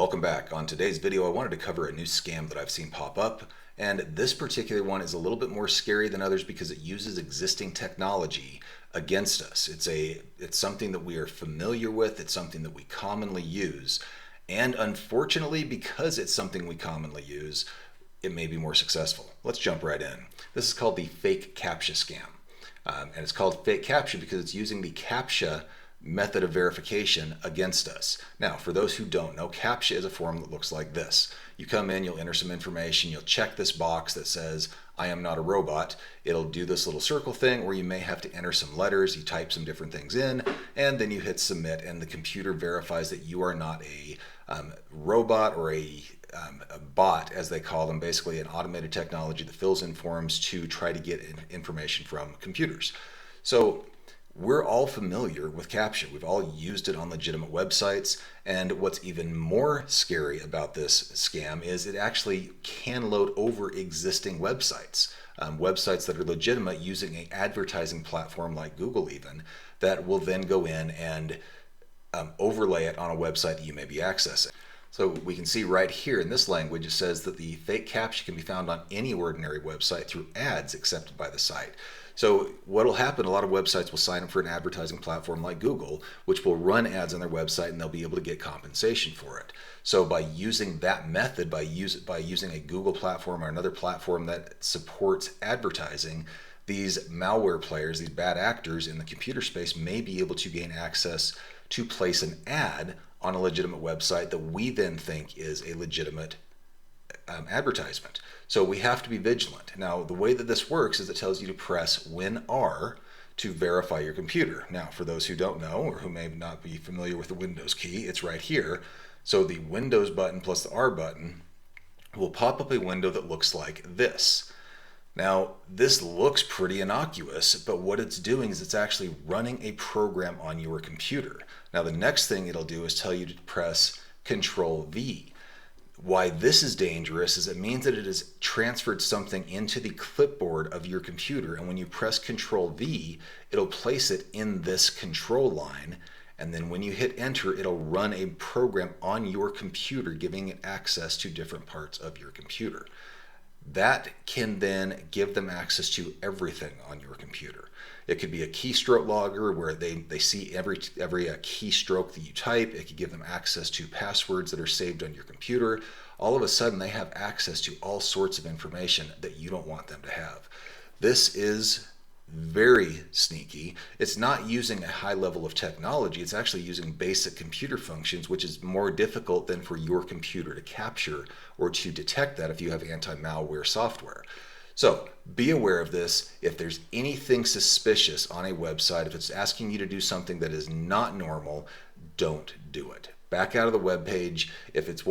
Welcome back. On today's video, I wanted to cover a new scam that I've seen pop up, and this particular one is a little bit more scary than others because it uses existing technology against us. It's something that we are familiar with, it's something that we commonly use, and unfortunately, because it's something we commonly use, it may be more successful. Let's jump right in. This is called the fake CAPTCHA scam, and it's called fake CAPTCHA because it's using the CAPTCHA method of verification against us. Now, for those who don't know, CAPTCHA is a form that looks like this. You come in, you'll enter some information, you'll check this box that says, I am not a robot. It'll do this little circle thing where you may have to enter some letters, you type some different things in, and then you hit submit, and the computer verifies that you are not a robot or a bot, as they call them, basically an automated technology that fills in forms to try to get information from computers. So we're all familiar with CAPTCHA. We've all used it on legitimate websites, and what's even more scary about this scam is it actually can load over existing websites, websites that are legitimate using an advertising platform like Google even, that will then go in and overlay it on a website that you may be accessing. So we can see right here in this language, it says that the fake CAPTCHA can be found on any ordinary website through ads accepted by the site. So what will happen, a lot of websites will sign up for an advertising platform like Google, which will run ads on their website and they'll be able to get compensation for it. So by using that method, by using a Google platform or another platform that supports advertising, these malware players, these bad actors in the computer space may be able to gain access to place an ad on a legitimate website that we then think is a legitimate advertisement. So we have to be vigilant. Now, the way that this works is it tells you to press WinR to verify your computer. Now, for those who don't know or who may not be familiar with the Windows key, it's right here. So the Windows button plus the R button will pop up a window that looks like this. Now, this looks pretty innocuous, but what it's doing is it's actually running a program on your computer. Now, the next thing it'll do is tell you to press Control V. Why this is dangerous is it means that it has transferred something into the clipboard of your computer, and when you press Control V, it'll place it in this control line, and then when you hit enter, it'll run a program on your computer, giving it access to different parts of your computer. That can then give them access to everything on your computer. It could be a keystroke logger where they see every keystroke that you type. It could give them access to passwords that are saved on your computer. All of a sudden, they have access to all sorts of information that you don't want them to have. This is very sneaky. It's not using a high level of technology. It's actually using basic computer functions, which is more difficult than for your computer to capture or to detect that if you have anti-malware software. So be aware of this. If there's anything suspicious on a website, if it's asking you to do something that is not normal, don't do it. Back out of the web page. If it's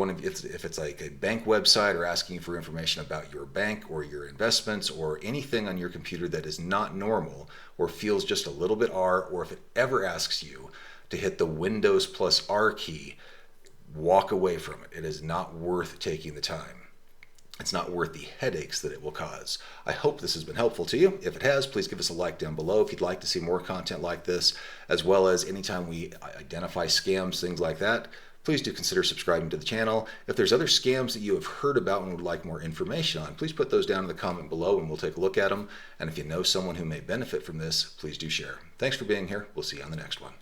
like a bank website or asking you for information about your bank or your investments or anything on your computer that is not normal or feels just a little bit R, or if it ever asks you to hit the Windows plus R key, walk away from it. It is not worth taking the time. It's not worth the headaches that it will cause. I hope this has been helpful to you. If it has, please give us a like down below if you'd like to see more content like this, as well as anytime we identify scams, things like that, please do consider subscribing to the channel. If there's other scams that you have heard about and would like more information on, please put those down in the comment below and we'll take a look at them. And if you know someone who may benefit from this, please do share. Thanks for being here. We'll see you on the next one.